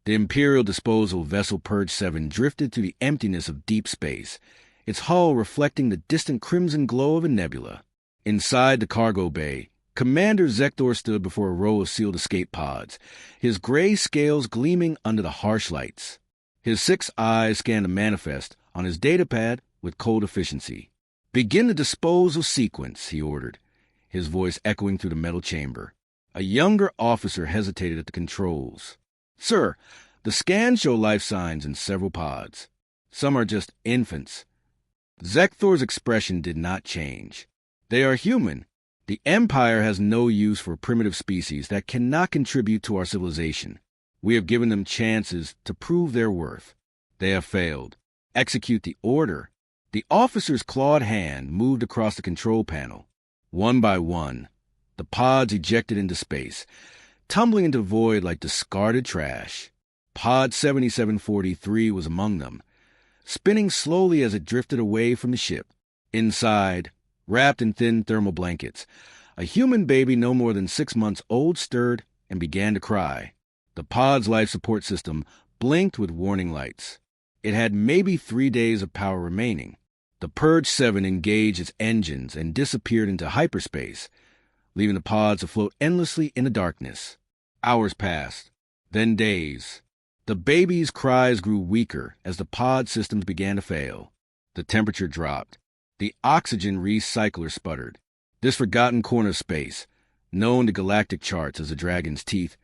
The Imperial disposal vessel Purge 7 drifted through the emptiness of deep space, its hull reflecting the distant crimson glow of a nebula. Inside the cargo bay, Commander Zektor stood before a row of sealed escape pods, his gray scales gleaming under the harsh lights. His 6 eyes scanned the manifest on his datapad with cold efficiency. "Begin the disposal sequence," he ordered, his voice echoing through the metal chamber. A younger officer hesitated at the controls. "Sir, the scans show life signs in several pods. Some are just infants." Zekthor's expression did not change. "They are human. The Empire has no use for primitive species that cannot contribute to our civilization. We have given them chances to prove their worth. They have failed. Execute the order." The officer's clawed hand moved across the control panel. One by one, the pods ejected into space, tumbling into void like discarded trash. Pod 7743 was among them, spinning slowly as it drifted away from the ship. Inside, wrapped in thin thermal blankets, a human baby no more than 6 months old stirred and began to cry. The pod's life support system blinked with warning lights. It had maybe 3 days of power remaining. The Purge 7 engaged its engines and disappeared into hyperspace, leaving the pods afloat endlessly in the darkness. Hours passed, then days. The baby's cries grew weaker as the pod systems began to fail. The temperature dropped. The oxygen recycler sputtered. This forgotten corner of space, known to galactic charts as the Dragon's Teeth,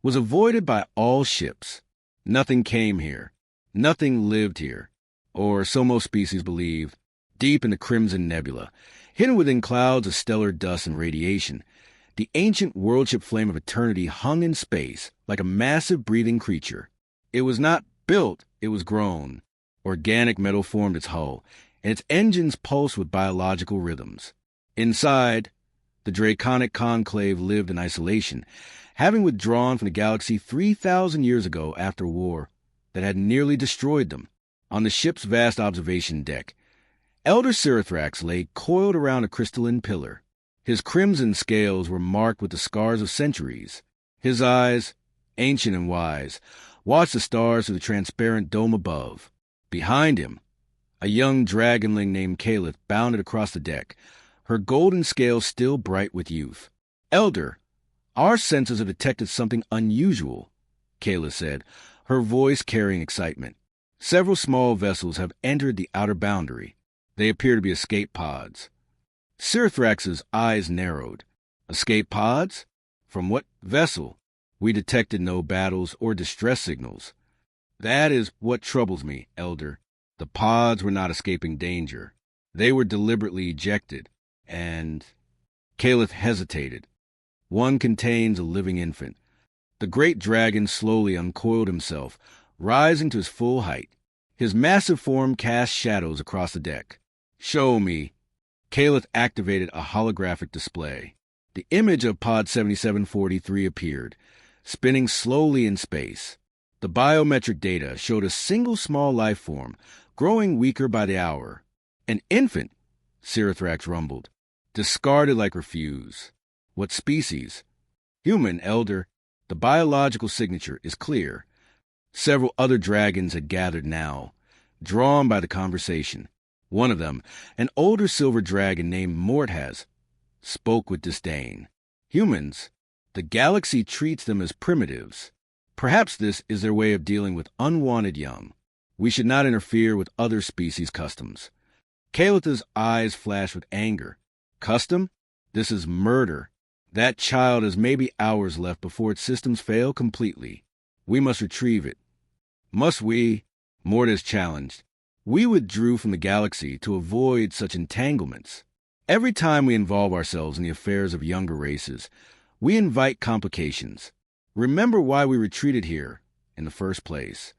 was avoided by all ships. Nothing came here. Nothing lived here, or so most species believed. Deep in the crimson nebula, hidden within clouds of stellar dust and radiation, the ancient world-ship flame of eternity hung in space like a massive breathing creature. It was not built, it was grown. Organic metal formed its hull, and its engines pulsed with biological rhythms. Inside, the Draconic Conclave lived in isolation, having withdrawn from the galaxy 3,000 years ago after a war that had nearly destroyed them. On the ship's vast observation deck, Elder Sirithrax lay coiled around a crystalline pillar. His crimson scales were marked with the scars of centuries. His eyes, ancient and wise, watched the stars through the transparent dome above. Behind him, a young dragonling named Caliph bounded across the deck, her golden scales still bright with youth. "Elder, our senses have detected something unusual," Kayla said, her voice carrying excitement. "Several small vessels have entered the outer boundary. They appear to be escape pods." Sirithrax's eyes narrowed. "Escape pods? From what vessel?" "We detected no battles or distress signals." "That is what troubles me, Elder. The pods were not escaping danger. They were deliberately ejected, and—" Caliph hesitated. "One contains a living infant." The great dragon slowly uncoiled himself, rising to his full height. His massive form cast shadows across the deck. "Show me." Caliph activated a holographic display. The image of Pod 7743 appeared, spinning slowly in space. The biometric data showed a single small life form, growing weaker by the hour. "An infant," Sirithrax rumbled. "Discarded like refuse." "What species?" "Human, Elder. The biological signature is clear." Several other dragons had gathered now, drawn by the conversation. One of them, an older silver dragon named Morthaz, spoke with disdain. "Humans. The galaxy treats them as primitives. Perhaps this is their way of dealing with unwanted young. We should not interfere with other species' customs." Kalitha's eyes flashed with anger. "Custom? This is murder. That child has maybe hours left before its systems fail completely. We must retrieve it." "Must we?" Morthaz challenged. "We withdrew from the galaxy to avoid such entanglements. Every time we involve ourselves in the affairs of younger races, we invite complications. Remember why we retreated here in the first place."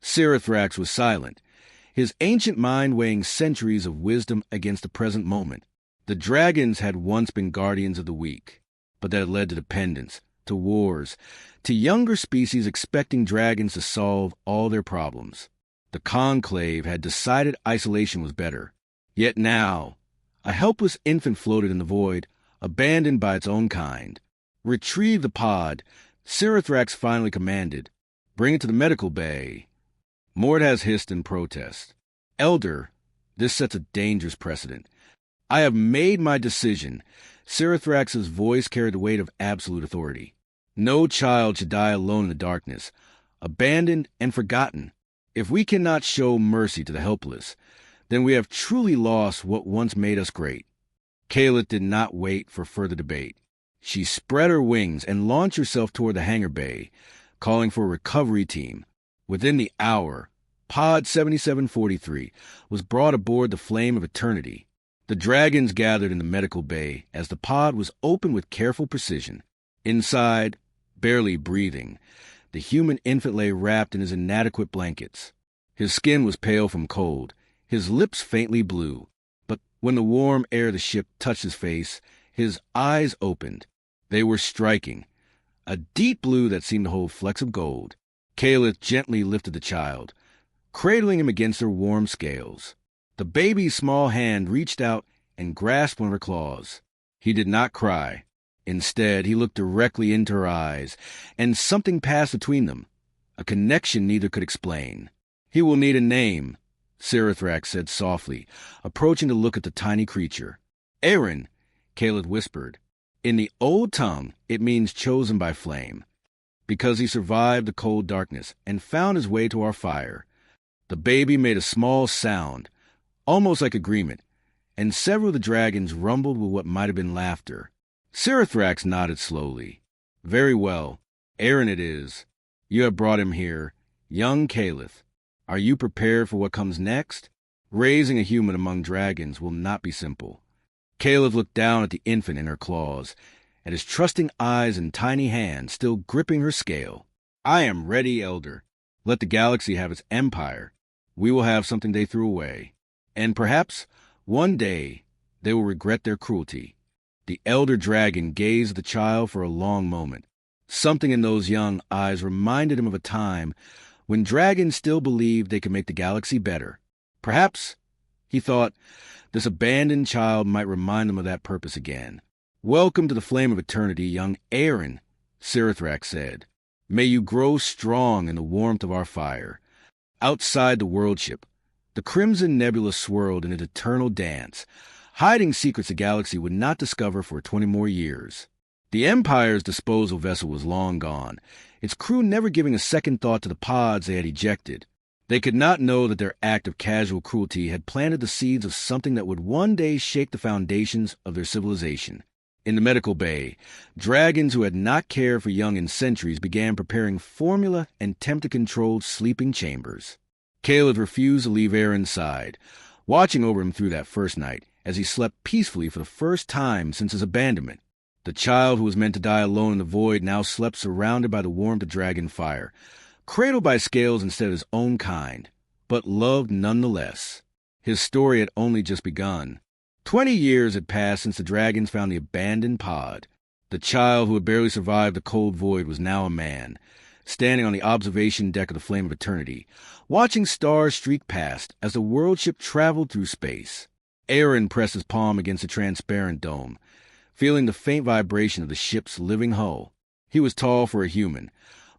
Sirithrax was silent, his ancient mind weighing centuries of wisdom against the present moment. The dragons had once been guardians of the weak, but that had led to dependence, to wars, to younger species expecting dragons to solve all their problems. The Conclave had decided isolation was better. Yet now, a helpless infant floated in the void, abandoned by its own kind. "Retrieve the pod," Sirithrax finally commanded. Bring it to the medical bay. Mort has hissed in protest. Elder, this sets a dangerous precedent. I have made my decision. Sirathrax's voice carried the weight of absolute authority. No child should die alone in the darkness, abandoned and forgotten. If we cannot show mercy to the helpless, then we have truly lost what once made us great. Kayla did not wait for further debate. She spread her wings and launched herself toward the hangar bay, calling for a recovery team. Within the hour, Pod 7743 was brought aboard the Flame of Eternity. The dragons gathered in the medical bay as the pod was opened with careful precision. Inside, barely breathing, the human infant lay wrapped in his inadequate blankets. His skin was pale from cold, his lips faintly blue, but when the warm air of the ship touched his face, his eyes opened. They were striking, a deep blue that seemed to hold flecks of gold. Kalith gently lifted the child, cradling him against her warm scales. The baby's small hand reached out and grasped one of her claws. He did not cry. Instead, he looked directly into her eyes, and something passed between them, a connection neither could explain. He will need a name, Sirathrax said softly, approaching to look at the tiny creature. Aaron, Kalith whispered. In the old tongue, it means chosen by flame, because he survived the cold darkness and found his way to our fire. The baby made a small sound, almost like agreement, and several of the dragons rumbled with what might have been laughter. Sirathrax nodded slowly. Very well. Aaron it is. You have brought him here. Young Kalith. Are you prepared for what comes next? Raising a human among dragons will not be simple. Kalith looked down at the infant in her claws, at his trusting eyes and tiny hands still gripping her scale. I am ready, Elder. Let the galaxy have its empire. We will have something they threw away. And perhaps, one day, they will regret their cruelty. The elder dragon gazed at the child for a long moment. Something in those young eyes reminded him of a time when dragons still believed they could make the galaxy better. Perhaps, he thought, this abandoned child might remind them of that purpose again. Welcome to the Flame of Eternity, young Aaron, Sirathrax said. May you grow strong in the warmth of our fire. Outside the world ship, the crimson nebula swirled in an eternal dance, hiding secrets the galaxy would not discover for 20 more years. The Empire's disposal vessel was long gone, its crew never giving a second thought to the pods they had ejected. They could not know that their act of casual cruelty had planted the seeds of something that would one day shake the foundations of their civilization. In the medical bay, dragons who had not cared for young in centuries began preparing formula and temperature-controlled sleeping chambers. Caleb refused to leave Aaron's side, watching over him through that first night as he slept peacefully for the first time since his abandonment. The child who was meant to die alone in the void now slept surrounded by the warmth of dragon fire, cradled by scales instead of his own kind, but loved nonetheless. His story had only just begun. 20 years had passed since the dragons found the abandoned pod. The child who had barely survived the cold void was now a man, standing on the observation deck of the Flame of Eternity, watching stars streak past as the world ship traveled through space. Aaron pressed his palm against the transparent dome, feeling the faint vibration of the ship's living hull. He was tall for a human,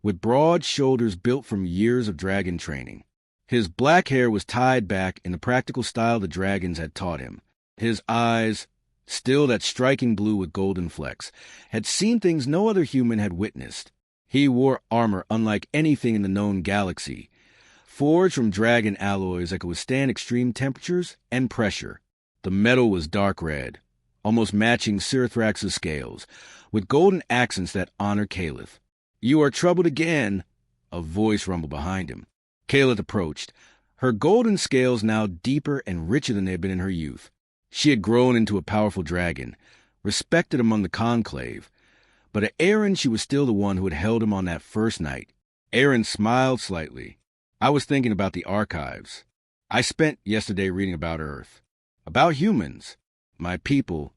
with broad shoulders built from years of dragon training. His black hair was tied back in the practical style the dragons had taught him. His eyes, still that striking blue with golden flecks, had seen things no other human had witnessed. He wore armor unlike anything in the known galaxy, forged from dragon alloys that could withstand extreme temperatures and pressure. The metal was dark red, almost matching Sirathrax's scales, with golden accents that honored Kalith. You are troubled again, a voice rumbled behind him. Kalith approached, her golden scales now deeper and richer than they had been in her youth. She had grown into a powerful dragon, respected among the conclave, but at Aaron she was still the one who had held him on that first night. Aaron smiled slightly. I was thinking about the archives. I spent yesterday reading about Earth, about humans, my people.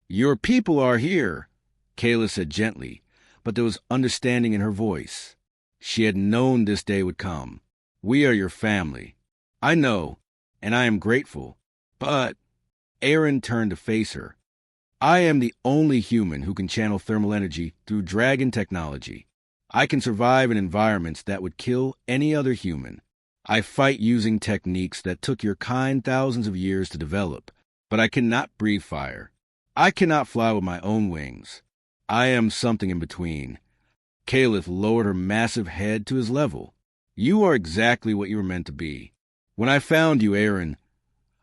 Your people are here, Kayla said gently, but there was understanding in her voice. She had known this day would come. We are your family. I know, and I am grateful, but... Aaron turned to face her. I am the only human who can channel thermal energy through dragon technology. I can survive in environments that would kill any other human. I fight using techniques that took your kind thousands of years to develop, but I cannot breathe fire. I cannot fly with my own wings. I am something in between. Caliph lowered her massive head to his level. You are exactly what you were meant to be. When I found you, Aaron,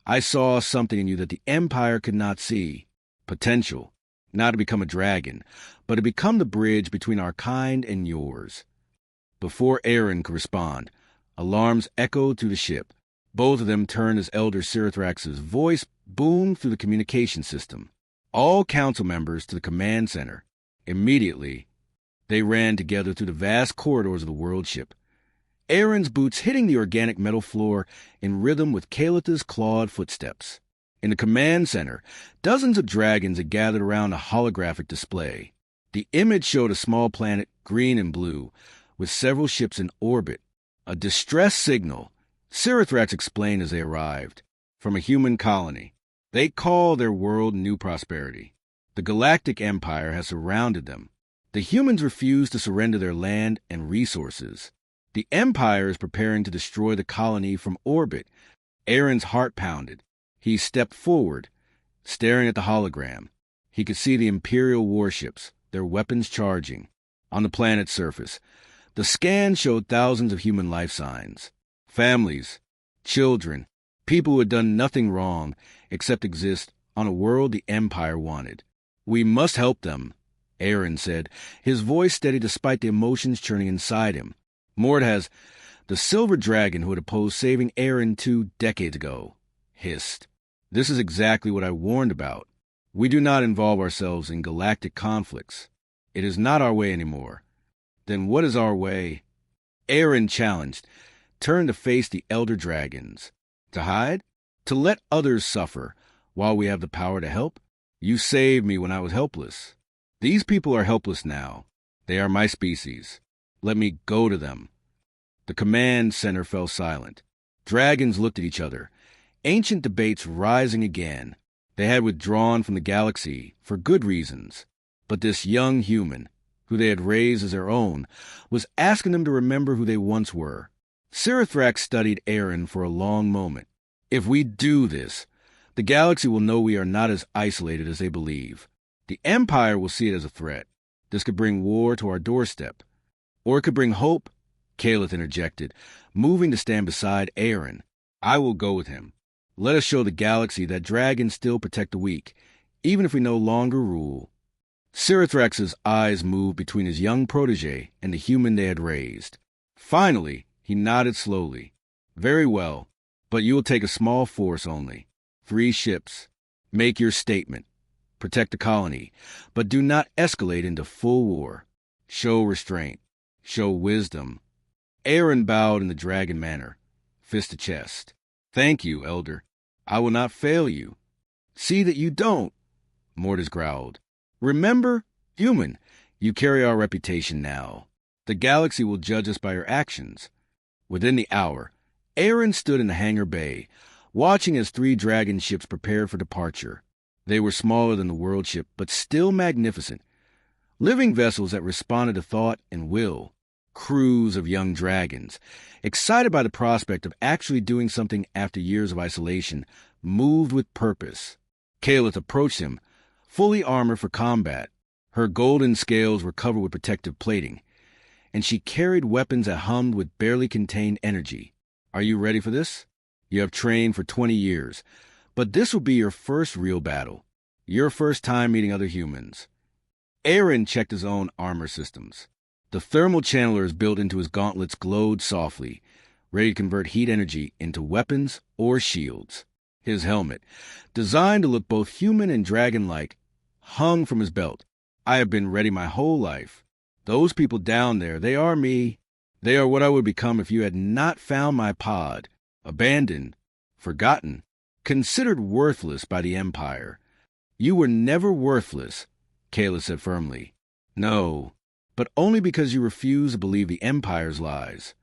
I saw something in you that the Empire could not see. Potential. Not to become a dragon, but to become the bridge between our kind and yours. Before Aaron could respond, alarms echoed through the ship. Both of them turned as Elder Sirathrax's voice boomed through the communication system. All council members to the command center. Immediately, they ran together through the vast corridors of the world ship. Aaron's boots hitting the organic metal floor in rhythm with Kalitha's clawed footsteps. In the command center, dozens of dragons had gathered around a holographic display. The image showed a small planet, green and blue, with several ships in orbit. A distress signal, Sirathrax explained as they arrived, from a human colony. They call their world New Prosperity. The Galactic Empire has surrounded them. The humans refuse to surrender their land and resources. The Empire is preparing to destroy the colony from orbit. Aaron's heart pounded. He stepped forward, staring at the hologram. He could see the Imperial warships, their weapons charging. On the planet's surface, the scan showed thousands of human life signs. Families, children, people who had done nothing wrong except exist on a world the Empire wanted. We must help them, Aaron said, his voice steady despite the emotions churning inside him. Mordhaz, the silver dragon who had opposed saving Aaron 2 decades ago, hissed. This is exactly what I warned about. We do not involve ourselves in galactic conflicts. It is not our way anymore. Then what is our way? Aaron challenged, turned to face the elder dragons. To hide? To let others suffer while we have the power to help? You saved me when I was helpless. These people are helpless now. They are my species. Let me go to them. The command center fell silent. Dragons looked at each other. Ancient debates rising again. They had withdrawn from the galaxy for good reasons. But this young human, who they had raised as their own, was asking them to remember who they once were. Sirathrax studied Aaron for a long moment. If we do this, the galaxy will know we are not as isolated as they believe. The Empire will see it as a threat. This could bring war to our doorstep. Or it could bring hope, Caliph interjected, moving to stand beside Aaron. I will go with him. Let us show the galaxy that dragons still protect the weak, even if we no longer rule. Sirathrax's eyes moved between his young protege and the human they had raised. Finally, he nodded slowly. Very well, but you will take a small force only. 3 ships. Make your statement. Protect the colony, but do not escalate into full war. Show restraint. Show wisdom. Aaron bowed in the dragon manner, fist to chest. Thank you, Elder. I will not fail you. See that you don't, Mortis growled. Remember, human, you carry our reputation now. The galaxy will judge us by your actions. Within the hour, Aaron stood in the hangar bay, watching as 3 dragon ships prepared for departure. They were smaller than the world ship, but still magnificent. Living vessels that responded to thought and will. Crews of young dragons, excited by the prospect of actually doing something after years of isolation, moved with purpose. Caliph approached him, fully armored for combat. Her golden scales were covered with protective plating, and she carried weapons that hummed with barely contained energy. Are you ready for this? You have trained for 20 years, but this will be your first real battle. Your first time meeting other humans. Aaron checked his own armor systems. The thermal channelers built into his gauntlets glowed softly, ready to convert heat energy into weapons or shields. His helmet, designed to look both human and dragon-like, hung from his belt. I have been ready my whole life. Those people down there, they are me. They are what I would become if you had not found my pod. Abandoned, forgotten, considered worthless by the Empire. You were never worthless, Kayla said firmly. No, but only because you refuse to believe the Empire's lies.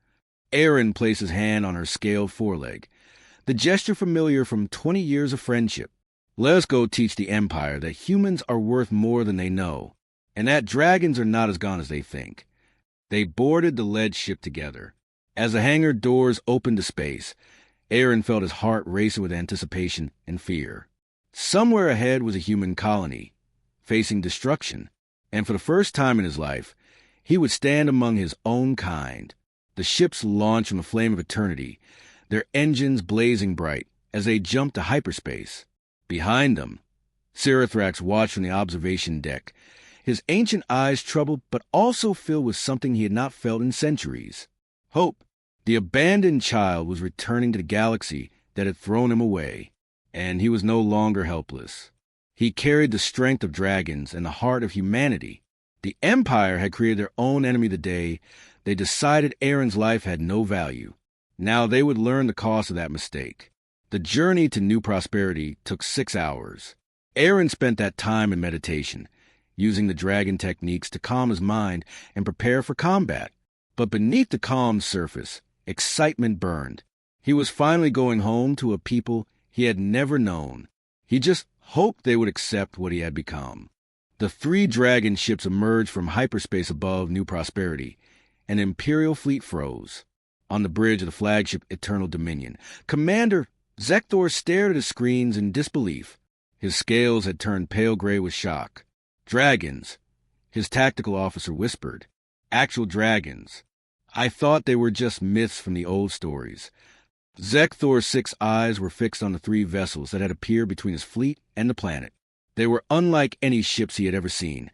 Aaron placed his hand on her scaled foreleg, the gesture familiar from 20 years of friendship. Let us go teach the Empire that humans are worth more than they know, and that dragons are not as gone as they think. They boarded the lead ship together. As the hangar doors opened to space, Aaron felt his heart racing with anticipation and fear. Somewhere ahead was a human colony, facing destruction, and for the first time in his life, he would stand among his own kind. The ships launched from the flame of eternity, their engines blazing bright as they jumped to hyperspace. Behind them, Sirathrax watched from the observation deck, his ancient eyes troubled but also filled with something he had not felt in centuries. Hope. The abandoned child was returning to the galaxy that had thrown him away, and he was no longer helpless. He carried the strength of dragons and the heart of humanity. The Empire had created their own enemy the day they decided Aaron's life had no value. Now they would learn the cost of that mistake. The journey to new prosperity took 6 hours. Aaron spent that time in meditation, using the dragon techniques to calm his mind and prepare for combat. But beneath the calm surface, excitement burned. He was finally going home to a people he had never known. He just hoped they would accept what he had become. The 3 dragon ships emerged from hyperspace above New Prosperity. An Imperial fleet froze. On the bridge of the flagship Eternal Dominion, Commander Zekthor stared at his screens in disbelief. His scales had turned pale gray with shock. Dragons, his tactical officer whispered. Actual dragons. I thought they were just myths from the old stories. Zekthor's 6 eyes were fixed on the 3 vessels that had appeared between his fleet and the planet. They were unlike any ships he had ever seen.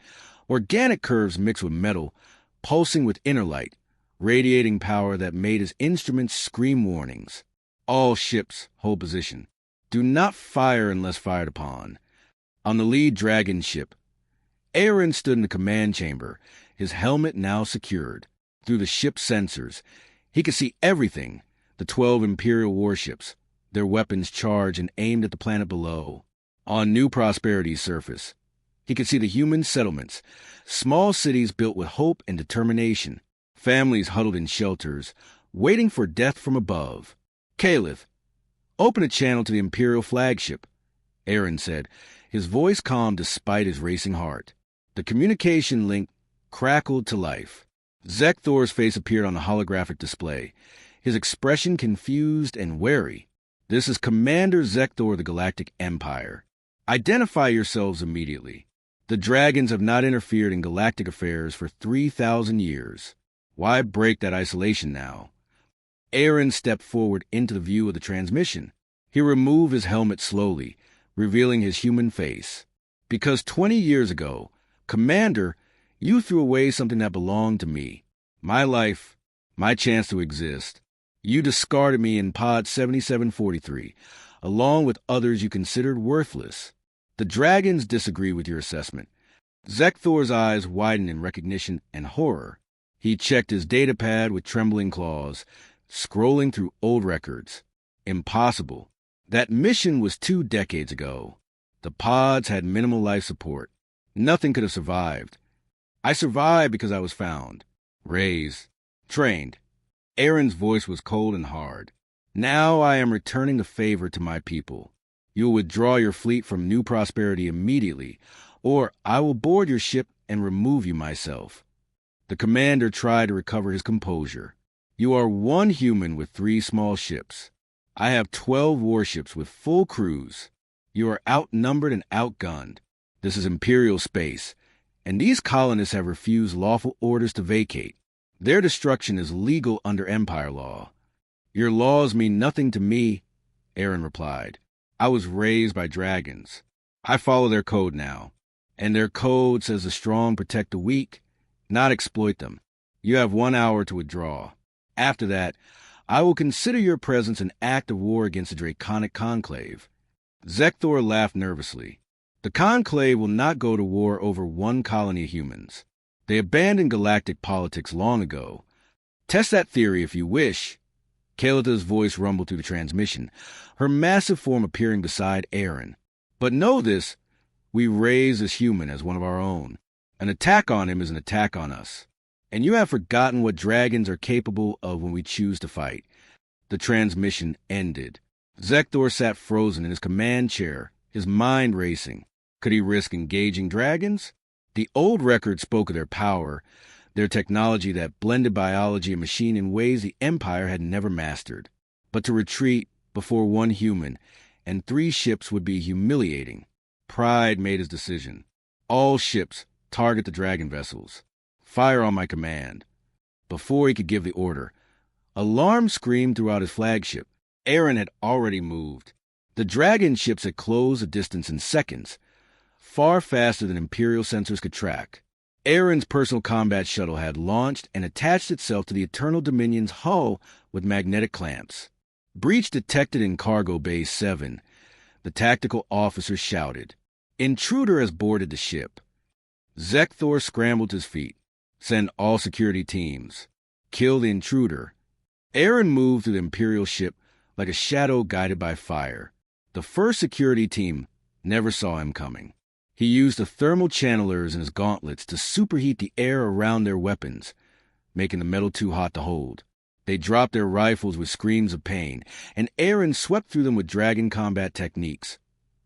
Organic curves mixed with metal, pulsing with inner light, radiating power that made his instruments scream warnings. All ships hold position. Do not fire unless fired upon. On the lead dragon ship, Aaron stood in the command chamber, his helmet now secured. Through the ship's sensors, he could see everything, the 12 Imperial warships, their weapons charged and aimed at the planet below. On New Prosperity's surface, he could see the human settlements, small cities built with hope and determination, families huddled in shelters, waiting for death from above. Caliph, open a channel to the Imperial flagship, Aaron said, his voice calm despite his racing heart. The communication link crackled to life. Zekthor's face appeared on the holographic display, his expression confused and wary. This is Commander Zekthor of the Galactic Empire. Identify yourselves immediately. The dragons have not interfered in galactic affairs for 3,000 years. Why break that isolation now? Aaron stepped forward into the view of the transmission. He removed his helmet slowly, revealing his human face. Because 20 years ago, Commander, you threw away something that belonged to me. My life, my chance to exist. You discarded me in Pod 7743, along with others you considered worthless. The dragons disagree with your assessment. Zekthor's eyes widened in recognition and horror. He checked his datapad with trembling claws, scrolling through old records. Impossible. That mission was 2 decades ago. The pods had minimal life support. Nothing could have survived. I survived because I was found, raised, trained. Aaron's voice was cold and hard. Now I am returning the favor to my people. You will withdraw your fleet from New Prosperity immediately, or I will board your ship and remove you myself. The commander tried to recover his composure. You are 1 human with 3 small ships. I have 12 warships with full crews. You are outnumbered and outgunned. This is Imperial space, and these colonists have refused lawful orders to vacate. Their destruction is legal under Empire law. Your laws mean nothing to me, Aaron replied. I was raised by dragons. I follow their code now, and their code says the strong protect the weak, not exploit them. You have 1 hour to withdraw. After that, I will consider your presence an act of war against the Draconic Conclave. Zekthor laughed nervously. The Conclave will not go to war over 1 colony of humans. They abandoned galactic politics long ago. Test that theory if you wish. Kalita's voice rumbled through the transmission, her massive form appearing beside Aaron. But know this, we raise this human as one of our own. An attack on him is an attack on us. And you have forgotten what dragons are capable of when we choose to fight. The transmission ended. Zekthor sat frozen in his command chair, his mind racing. Could he risk engaging dragons? The old record spoke of their power, their technology that blended biology and machine in ways the Empire had never mastered. But to retreat before one human and 3 ships would be humiliating. Pride made his decision. All ships target the dragon vessels. Fire on my command. Before he could give the order, alarm screamed throughout his flagship. Aaron had already moved. The dragon ships had closed the distance in seconds, far faster than Imperial sensors could track. Aaron's personal combat shuttle had launched and attached itself to the Eternal Dominion's hull with magnetic clamps. Breach detected in Cargo Bay 7, the tactical officer shouted. Intruder has boarded the ship. Zekthor scrambled to his feet. Send all security teams. Kill the intruder. Aaron moved through the Imperial ship like a shadow guided by fire. The first security team never saw him coming. He used the thermal channelers in his gauntlets to superheat the air around their weapons, making the metal too hot to hold. They dropped their rifles with screams of pain, and Aaron swept through them with dragon combat techniques.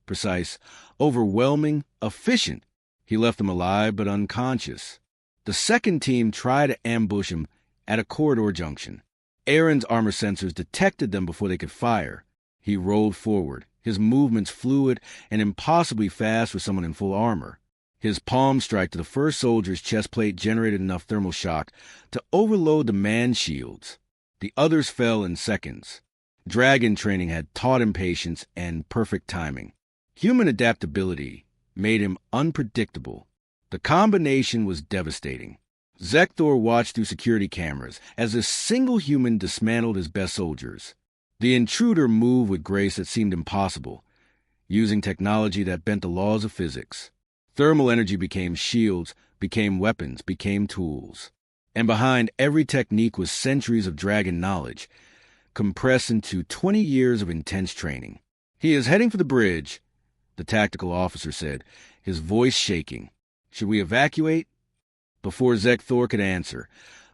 Precise, overwhelming, efficient. He left them alive but unconscious. The second team tried to ambush him at a corridor junction. Aaron's armor sensors detected them before they could fire. He rolled forward, his movements fluid and impossibly fast for someone in full armor. His palm strike to the first soldier's chest plate generated enough thermal shock to overload the man shields. The others fell in seconds. Dragon training had taught him patience and perfect timing. Human adaptability made him unpredictable. The combination was devastating. Zekthor watched through security cameras as a single human dismantled his best soldiers. The intruder moved with grace that seemed impossible, using technology that bent the laws of physics. Thermal energy became shields, became weapons, became tools. And behind every technique was centuries of dragon knowledge, compressed into 20 years of intense training. He is heading for the bridge, the tactical officer said, his voice shaking. Should we evacuate? Before Zekthor could answer,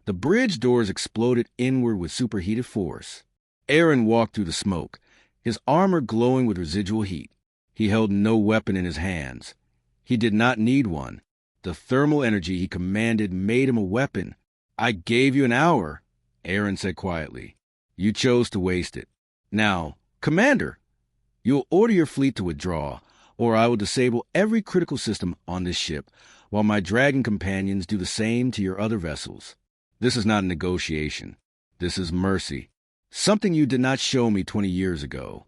the bridge doors exploded inward with superheated force. Aaron walked through the smoke, his armor glowing with residual heat. He held no weapon in his hands. He did not need one. The thermal energy he commanded made him a weapon. I gave you an hour, Aaron said quietly. You chose to waste it. Now, Commander, you'll order your fleet to withdraw, or I will disable every critical system on this ship, while my dragon companions do the same to your other vessels. This is not a negotiation. This is mercy. Something you did not show me 20 years ago.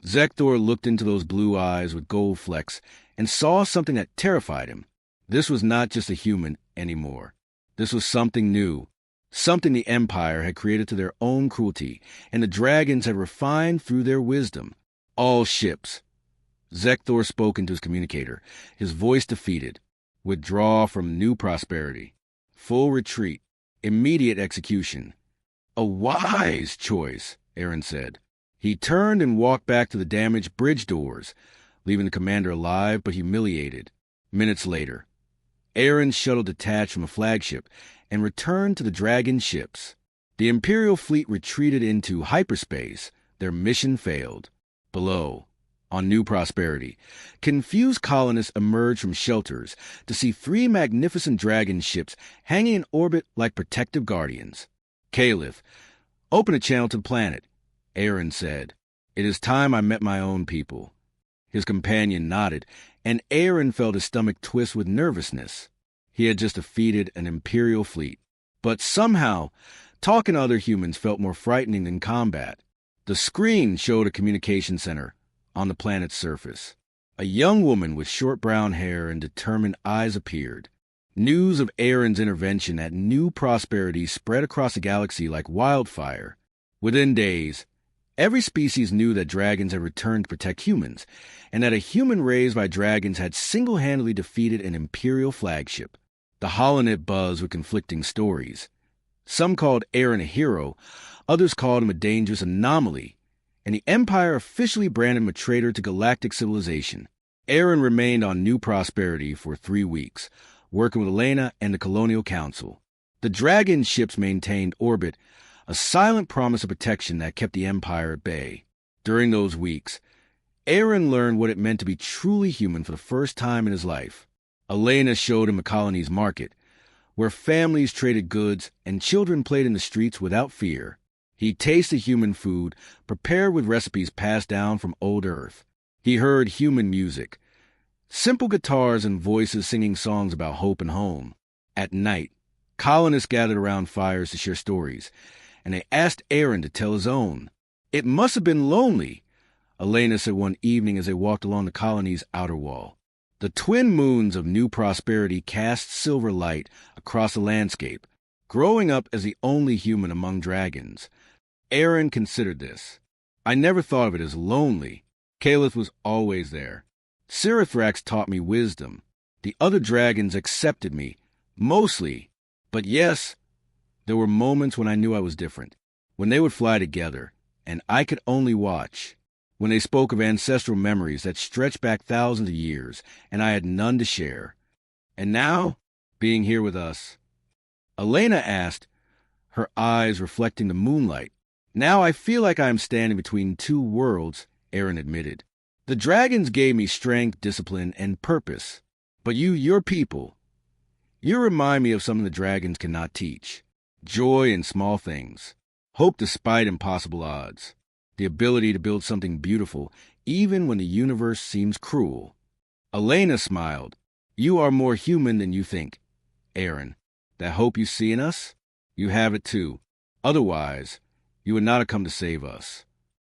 Zekthor looked into those blue eyes with gold flecks and saw something that terrified him. This was not just a human anymore. This was something new, something the Empire had created to their own cruelty, and the dragons had refined through their wisdom. All ships. Zekthor spoke into his communicator, his voice defeated. Withdraw from New Prosperity. Full retreat. Immediate execution. A wise choice, Aaron said. He turned and walked back to the damaged bridge doors, leaving the commander alive but humiliated. Minutes later, Aaron's shuttle detached from a flagship and returned to the dragon ships. The Imperial fleet retreated into hyperspace. Their mission failed. Below, on New Prosperity, confused colonists emerged from shelters to see 3 magnificent dragon ships hanging in orbit like protective guardians. Caliph, open a channel to the planet, Aaron said. It is time I met my own people. His companion nodded, and Aaron felt his stomach twist with nervousness. He had just defeated an Imperial fleet. But somehow, talking to other humans felt more frightening than combat. The screen showed a communication center on the planet's surface. A young woman with short brown hair and determined eyes appeared. News of Aaron's intervention at New Prosperity spread across the galaxy like wildfire. Within days, every species knew that dragons had returned to protect humans, and that a human raised by dragons had single-handedly defeated an Imperial flagship. The holonet buzzed with conflicting stories. Some called Aaron a hero, others called him a dangerous anomaly, and the Empire officially branded him a traitor to galactic civilization. Aaron remained on New Prosperity for 3 weeks, working with Elena and the Colonial Council. The dragon ships maintained orbit, a silent promise of protection that kept the Empire at bay. During those weeks, Aaron learned what it meant to be truly human for the first time in his life. Elena showed him the colony's market, where families traded goods and children played in the streets without fear. He tasted human food, prepared with recipes passed down from old Earth. He heard human music, simple guitars and voices singing songs about hope and home. At night, colonists gathered around fires to share stories, and they asked Aaron to tell his own. It must have been lonely, Elena said one evening as they walked along the colony's outer wall. The twin moons of New Prosperity cast silver light across the landscape, growing up as the only human among dragons. Aaron considered this. I never thought of it as lonely. Caliph was always there. Sirithrax taught me wisdom. The other dragons accepted me, mostly. But yes, there were moments when I knew I was different, when they would fly together, and I could only watch, when they spoke of ancestral memories that stretched back thousands of years, and I had none to share. And now, being here with us, Elena asked, her eyes reflecting the moonlight. Now I feel like I am standing between two worlds, Aaron admitted. The dragons gave me strength, discipline, and purpose. But your people, you remind me of something the dragons cannot teach. Joy in small things. Hope despite impossible odds. The ability to build something beautiful, even when the universe seems cruel. Elena smiled. You are more human than you think, Aaron. That hope you see in us, you have it too. Otherwise, you would not have come to save us.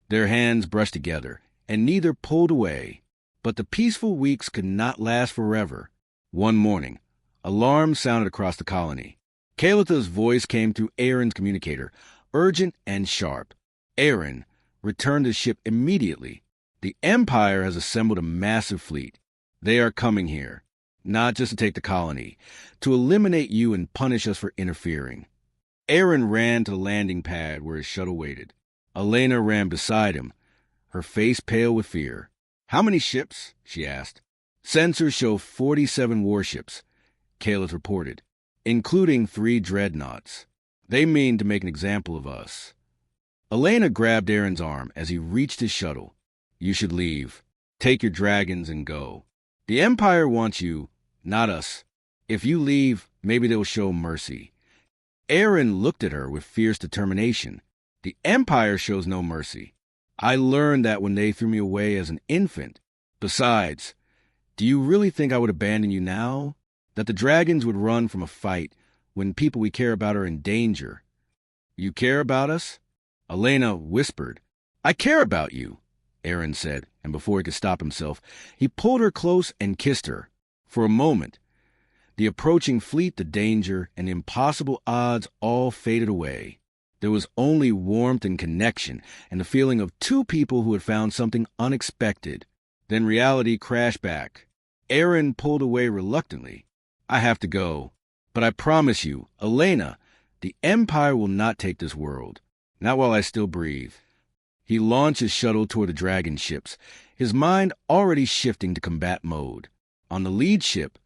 Their hands brushed together, and neither pulled away. But the peaceful weeks could not last forever. One morning, alarms sounded across the colony. Kalitha's voice came through Aaron's communicator, urgent and sharp. Aaron, return to the ship immediately. The Empire has assembled a massive fleet. They are coming here, not just to take the colony, to eliminate you and punish us for interfering. Aaron ran to the landing pad where his shuttle waited. Elena ran beside him, her face pale with fear. How many ships? She asked. Sensors show 47 warships, Caliph reported, including 3 dreadnoughts. They mean to make an example of us. Elena grabbed Aaron's arm as he reached his shuttle. You should leave. Take your dragons and go. The Empire wants you, not us. If you leave, maybe they'll show mercy. Aaron looked at her with fierce determination. The Empire shows no mercy. I learned that when they threw me away as an infant. Besides, do you really think I would abandon you now? That the dragons would run from a fight when people we care about are in danger? You care about us? Elena whispered. I care about you, Aaron said, and before he could stop himself, he pulled her close and kissed her. For a moment, the approaching fleet, the danger, and the impossible odds all faded away. There was only warmth and connection, and the feeling of two people who had found something unexpected. Then reality crashed back. Aaron pulled away reluctantly. I have to go. But I promise you, Elena, the Empire will not take this world. Not while I still breathe. He launched his shuttle toward the dragon ships, his mind already shifting to combat mode. On the lead ship,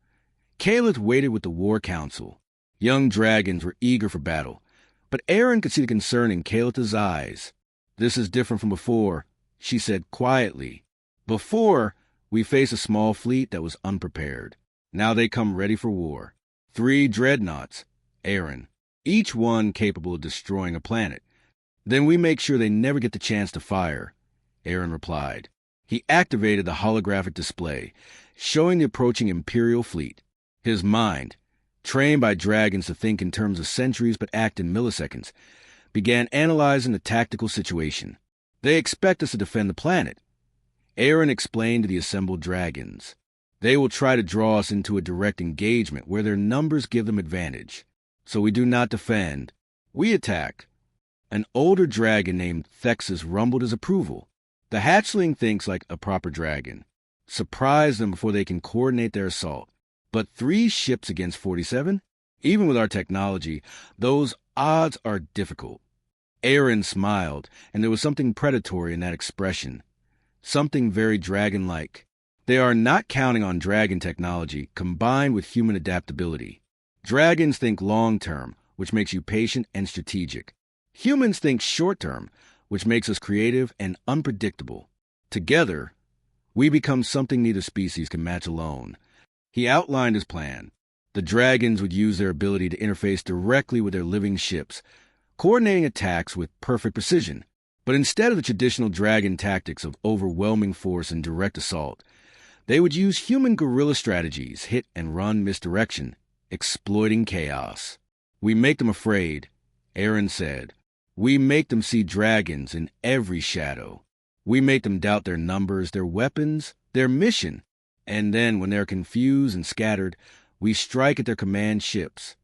Caliph waited with the War Council. Young dragons were eager for battle, but Aaron could see the concern in Calitha's eyes. This is different from before, she said quietly. Before, we faced a small fleet that was unprepared. Now they come ready for war. 3 dreadnoughts, Aaron, each one capable of destroying a planet. Then we make sure they never get the chance to fire, Aaron replied. He activated the holographic display, showing the approaching Imperial fleet. His mind, trained by dragons to think in terms of centuries but act in milliseconds, began analyzing the tactical situation. They expect us to defend the planet. Aaron explained to the assembled dragons. They will try to draw us into a direct engagement where their numbers give them advantage. So we do not defend. We attack. An older dragon named Thexus rumbled his approval. The hatchling thinks like a proper dragon. Surprise them before they can coordinate their assault. But 3 ships against 47? Even with our technology, those odds are difficult. Aaron smiled, and there was something predatory in that expression. Something very dragon-like. They are not counting on dragon technology combined with human adaptability. Dragons think long-term, which makes you patient and strategic. Humans think short-term, which makes us creative and unpredictable. Together, we become something neither species can match alone. He outlined his plan. The dragons would use their ability to interface directly with their living ships, coordinating attacks with perfect precision. But instead of the traditional dragon tactics of overwhelming force and direct assault, they would use human guerrilla strategies, hit and run misdirection, exploiting chaos. "We make them afraid," Aaron said. "We make them see dragons in every shadow. We make them doubt their numbers, their weapons, their mission. And then, when they're confused and scattered, we strike at their command ships."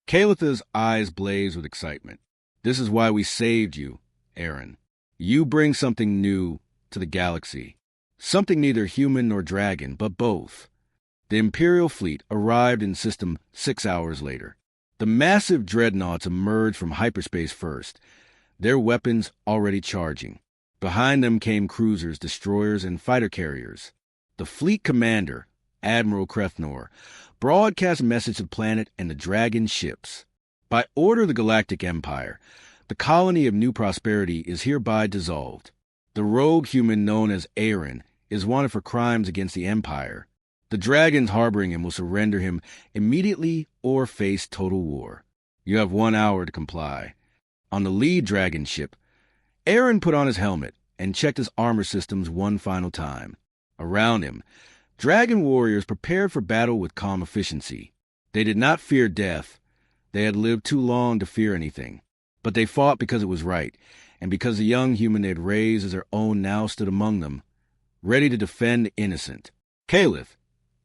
Kalitha's eyes blazed with excitement. "This is why we saved you, Aaron. You bring something new to the galaxy. Something neither human nor dragon, but both." The Imperial fleet arrived in system 6 hours later. The massive dreadnoughts emerged from hyperspace first, their weapons already charging. Behind them came cruisers, destroyers, and fighter carriers. The fleet commander, Admiral Krethnor, broadcast a message to the planet and the dragon ships. "By order of the Galactic Empire, the colony of New Prosperity is hereby dissolved. The rogue human known as Aaron is wanted for crimes against the Empire. The dragons harboring him will surrender him immediately or face total war. You have 1 hour to comply." On the lead dragon ship, Aaron put on his helmet and checked his armor systems one final time. Around him, dragon warriors prepared for battle with calm efficiency. They did not fear death. They had lived too long to fear anything. But they fought because it was right, and because the young human they had raised as their own now stood among them, ready to defend the innocent. "Caliph,"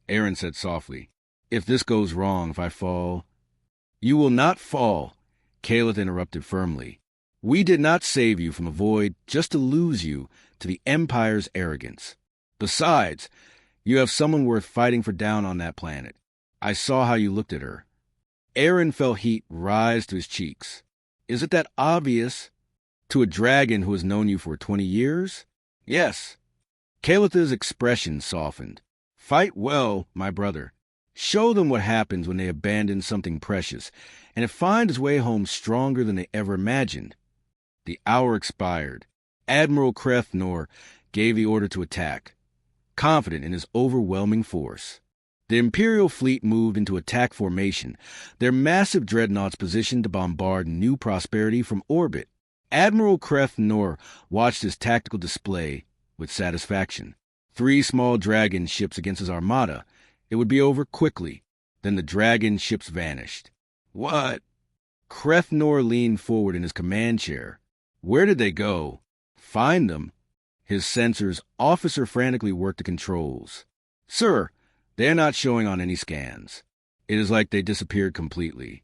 Aaron said softly, "if this goes wrong, if I fall—" "You will not fall," Caliph interrupted firmly. "We did not save you from a void just to lose you to the Empire's arrogance. Besides, you have someone worth fighting for down on that planet. I saw how you looked at her." Aaron felt heat rise to his cheeks. "Is it that obvious? To a dragon who has known you for 20 years? Yes." Kalitha's expression softened. "Fight well, my brother. Show them what happens when they abandon something precious, and it finds its way home stronger than they ever imagined." The hour expired. Admiral Krethnor gave the order to attack, confident in his overwhelming force. The Imperial fleet moved into attack formation, their massive dreadnoughts positioned to bombard New Prosperity from orbit. Admiral Krethnor watched his tactical display with satisfaction. 3 small dragon ships against his armada. It would be over quickly. Then the dragon ships vanished. "What?" Krethnor leaned forward in his command chair. "Where did they go?" "Find them." His sensors officer frantically worked the controls. "Sir, they are not showing on any scans. It is like they disappeared completely."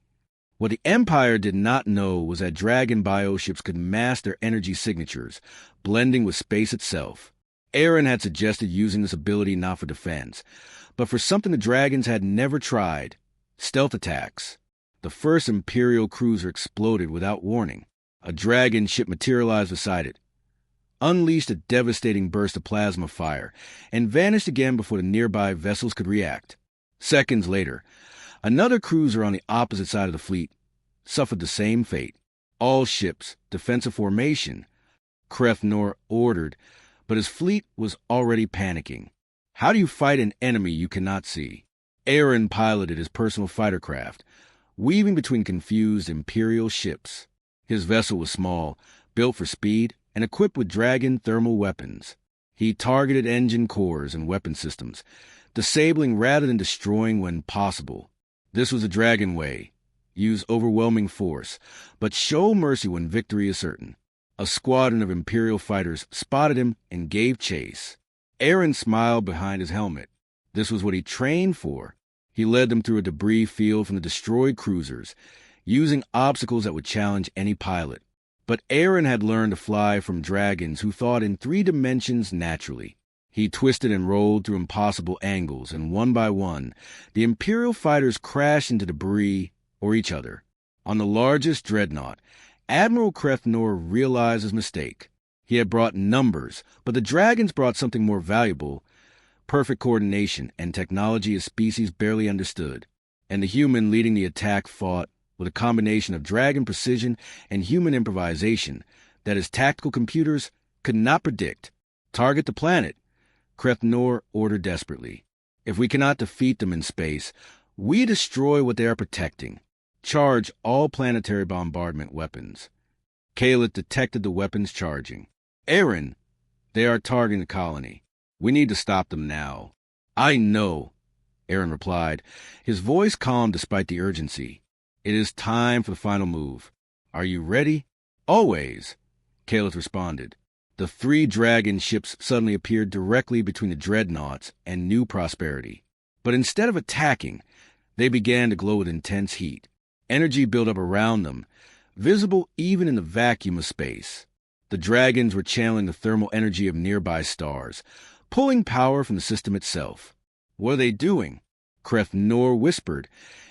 What the Empire did not know was that dragon bioships could mask their energy signatures, blending with space itself. Aaron had suggested using this ability not for defense, but for something the dragons had never tried: stealth attacks. The first Imperial cruiser exploded without warning. A dragon ship materialized beside it, unleashed a devastating burst of plasma fire, and vanished again before the nearby vessels could react. Seconds later, another cruiser on the opposite side of the fleet suffered the same fate. "All ships, defensive formation," Krethnor ordered, but his fleet was already panicking. How do you fight an enemy you cannot see? Aaron piloted his personal fighter craft, weaving between confused Imperial ships. His vessel was small, built for speed, and equipped with dragon thermal weapons. He targeted engine cores and weapon systems, disabling rather than destroying when possible. This was the dragon way. Use overwhelming force, but show mercy when victory is certain. A squadron of Imperial fighters spotted him and gave chase. Aaron smiled behind his helmet. This was what he trained for. He led them through a debris field from the destroyed cruisers, using obstacles that would challenge any pilot. But Aaron had learned to fly from dragons who thought in 3 dimensions naturally. He twisted and rolled through impossible angles, and one by one, the Imperial fighters crashed into debris or each other. On the largest dreadnought, Admiral Krethnor realized his mistake. He had brought numbers, but the dragons brought something more valuable: perfect coordination and technology a species barely understood. And the human leading the attack fought with a combination of dragon precision and human improvisation that his tactical computers could not predict. "Target the planet," Krethnor ordered desperately. "If we cannot defeat them in space, We destroy what they are protecting. Charge all planetary bombardment weapons. Caleb detected the weapons charging. Aaron, they are targeting the colony. We need to stop them now. I know, Aaron replied, his voice calm despite the urgency. It is time for the final move. Are you ready? Always, Caleb responded. The 3 dragon ships suddenly appeared directly between the dreadnoughts and New Prosperity. But instead of attacking, they began to glow with intense heat. Energy built up around them, visible even in the vacuum of space. The dragons were channeling the thermal energy of nearby stars, pulling power from the system itself. What are they doing? Kreth Nor whispered,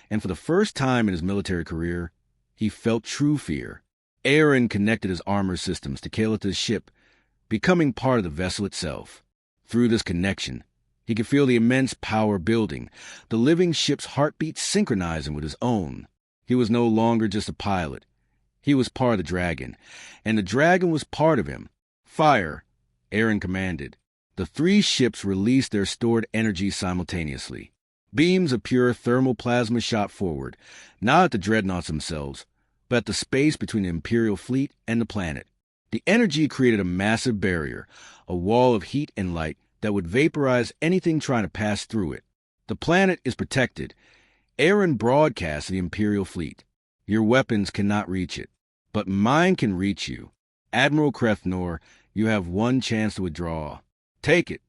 and for the first time in his military career, he felt true fear. Aaron connected his armor systems to Kaleta's ship, becoming part of the vessel itself. Through this connection, he could feel the immense power building, the living ship's heartbeat synchronizing with his own. He was no longer just a pilot. He was part of the dragon, and the dragon was part of him. Fire, Aaron commanded. The 3 ships released their stored energy simultaneously. Beams of pure thermal plasma shot forward, not at the dreadnoughts themselves, but at the space between the Imperial fleet and the planet. The energy created a massive barrier, a wall of heat and light that would vaporize anything trying to pass through it. The planet is protected. Aaron broadcast to the Imperial fleet. Your weapons cannot reach it, but mine can reach you. Admiral Kreth Nor, you have one chance to withdraw. Take it.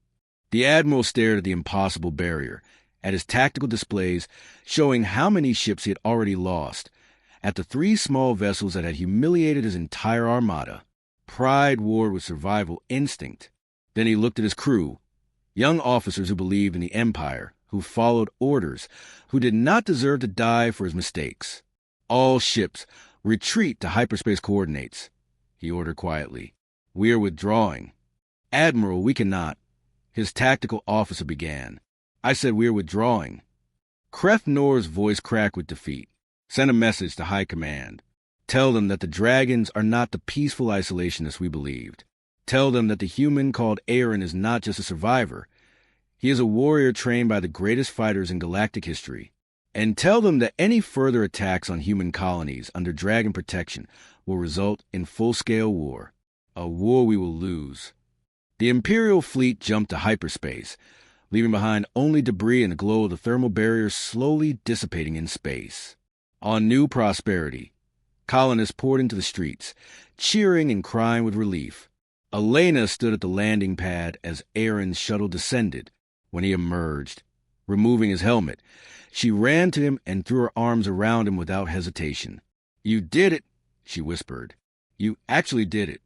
The Admiral stared at the impossible barrier, at his tactical displays showing how many ships he had already lost, at the 3 small vessels that had humiliated his entire armada. Pride warred with survival instinct. Then he looked at his crew, young officers who believed in the Empire, who followed orders, who did not deserve to die for his mistakes. All ships, retreat to hyperspace coordinates, he ordered quietly. We are withdrawing. Admiral, we cannot. His tactical officer began. I said we are withdrawing. Kreth Nor's voice cracked with defeat. Send a message to High Command. Tell them that the dragons are not the peaceful isolationists we believed. Tell them that the human called Aaron is not just a survivor. He is a warrior trained by the greatest fighters in galactic history. And tell them that any further attacks on human colonies under dragon protection will result in full-scale war. A war we will lose. The Imperial fleet jumped to hyperspace, leaving behind only debris and the glow of the thermal barrier slowly dissipating in space. On New Prosperity, colonists poured into the streets, cheering and crying with relief. Elena stood at the landing pad as Aaron's shuttle descended. When he emerged, removing his helmet, she ran to him and threw her arms around him without hesitation. You did it, she whispered. You actually did it.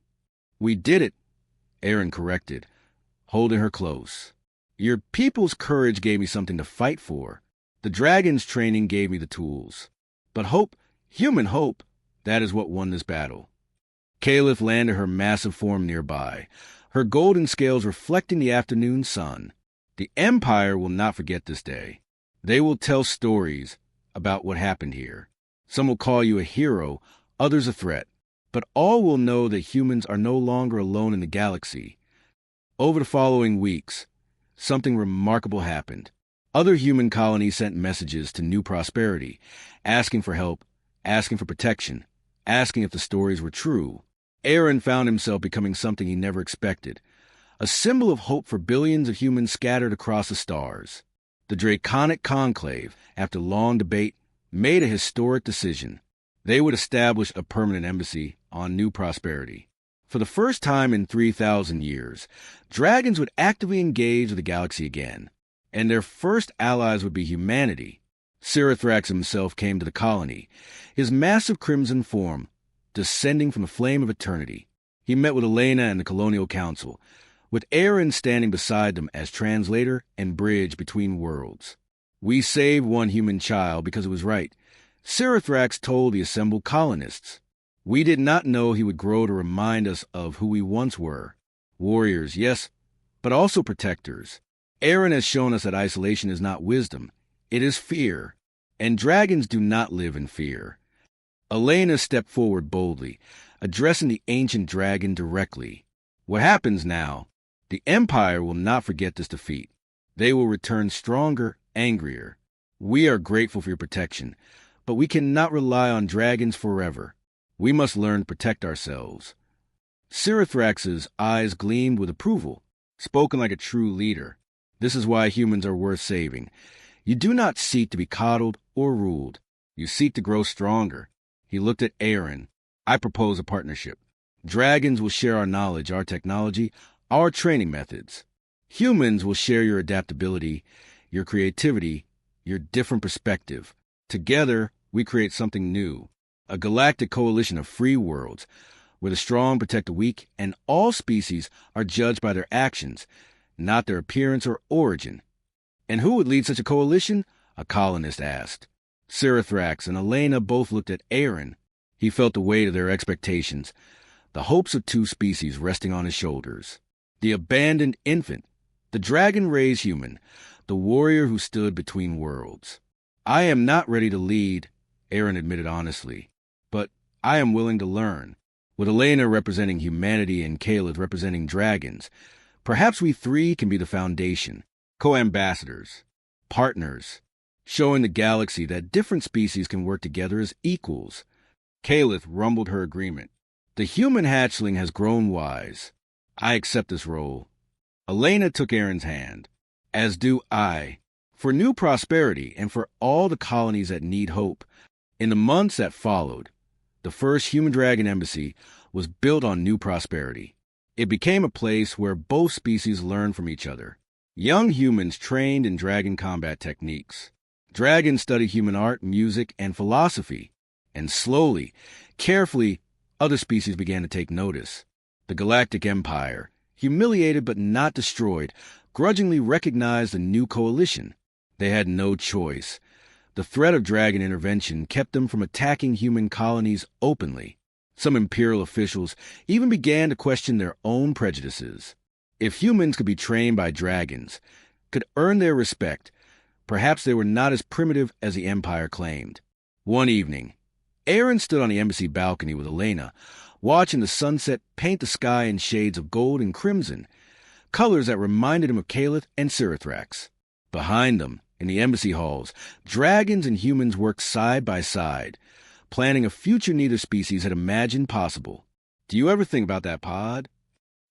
We did it, Aaron corrected, holding her close. Your people's courage gave me something to fight for. The dragon's training gave me the tools. But hope, human hope, that is what won this battle. Caliph landed her massive form nearby, her golden scales reflecting the afternoon sun. The Empire will not forget this day. They will tell stories about what happened here. Some will call you a hero, others a threat. But all will know that humans are no longer alone in the galaxy. Over the following weeks, something remarkable happened. Other human colonies sent messages to New Prosperity, asking for help, asking for protection, asking if the stories were true. Aaron found himself becoming something he never expected, a symbol of hope for billions of humans scattered across the stars. The Draconic Conclave, after long debate, made a historic decision. They would establish a permanent embassy on New Prosperity. For the first time in 3,000 years, dragons would actively engage with the galaxy again, and their first allies would be humanity. Sirathrax himself came to the colony, his massive crimson form descending from the flame of eternity. He met with Elena and the Colonial Council, with Aaron standing beside them as translator and bridge between worlds. We saved one human child because it was right, Sirathrax told the assembled colonists. We did not know he would grow to remind us of who we once were. Warriors, yes, but also protectors. Aaron has shown us that isolation is not wisdom, it is fear, and dragons do not live in fear. Elena stepped forward boldly, addressing the ancient dragon directly. What happens now? The Empire will not forget this defeat. They will return stronger, angrier. We are grateful for your protection, but we cannot rely on dragons forever. We must learn to protect ourselves." Sirathrax's eyes gleamed with approval, spoken like a true leader. "This is why humans are worth saving. You do not seek to be coddled or ruled. You seek to grow stronger." He looked at Aaron. "I propose a partnership. Dragons will share our knowledge, our technology, our training methods. Humans will share your adaptability, your creativity, your different perspective. Together, we create something new, a galactic coalition of free worlds, where the strong protect the weak, and all species are judged by their actions, not their appearance or origin." "And who would lead such a coalition?" a colonist asked. Sirathrax and Elena both looked at Aaron. He felt the weight of their expectations, the hopes of two species resting on his shoulders. The abandoned infant, the dragon-raised human, the warrior who stood between worlds. "I am not ready to lead," Aaron admitted honestly, "but I am willing to learn." With Elena representing humanity and Caleb representing dragons, perhaps we three can be the foundation, co-ambassadors, partners, showing the galaxy that different species can work together as equals. Caleb rumbled her agreement. "The human hatchling has grown wise. I accept this role." Elena took Aaron's hand. "As do I. For new prosperity and for all the colonies that need hope." In the months that followed, the first human dragon embassy was built on new prosperity. It became a place where both species learned from each other. Young humans trained in dragon combat techniques. Dragons studied human art, music, and philosophy. And slowly, carefully, other species began to take notice. The Galactic Empire, humiliated but not destroyed, grudgingly recognized the new coalition. They had no choice. The threat of dragon intervention kept them from attacking human colonies openly. Some imperial officials even began to question their own prejudices. If humans could be trained by dragons, could earn their respect, perhaps they were not as primitive as the Empire claimed. One evening, Aaron stood on the embassy balcony with Elena, watching the sunset paint the sky in shades of gold and crimson, colors that reminded him of Caleb and Sirathrax. Behind them, in the embassy halls, dragons and humans worked side by side, planning a future neither species had imagined possible. "Do you ever think about that, Pod?"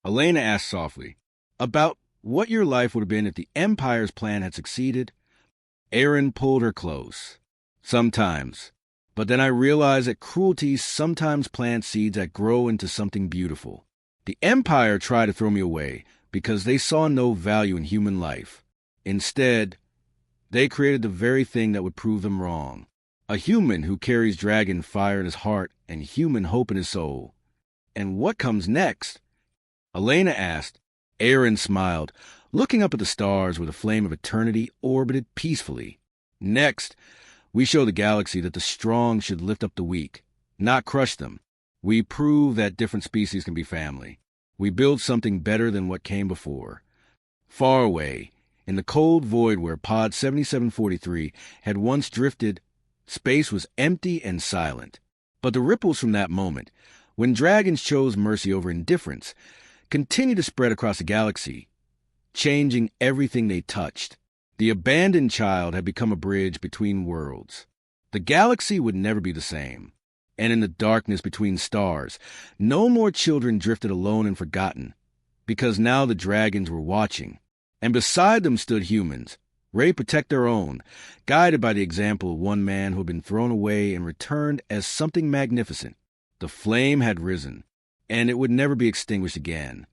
Elena asked softly. "About what your life would have been if the Empire's plan had succeeded?" Aaron pulled her close. "Sometimes. But then I realized that cruelty sometimes plants seeds that grow into something beautiful. The Empire tried to throw me away because they saw no value in human life. Instead, they created the very thing that would prove them wrong. A human who carries dragon fire in his heart and human hope in his soul." "And what comes next?" Elena asked. Aaron smiled, looking up at the stars where the flame of eternity orbited peacefully. "Next, we show the galaxy that the strong should lift up the weak, not crush them. We prove that different species can be family. We build something better than what came before." Far away, in the cold void where Pod 7743 had once drifted, space was empty and silent. But the ripples from that moment, when dragons chose mercy over indifference, continued to spread across the galaxy, changing everything they touched. The abandoned child had become a bridge between worlds. The galaxy would never be the same. And in the darkness between stars, no more children drifted alone and forgotten, because now the dragons were watching. And beside them stood humans, ready to protect their own, guided by the example of one man who had been thrown away and returned as something magnificent. The flame had risen, and it would never be extinguished again.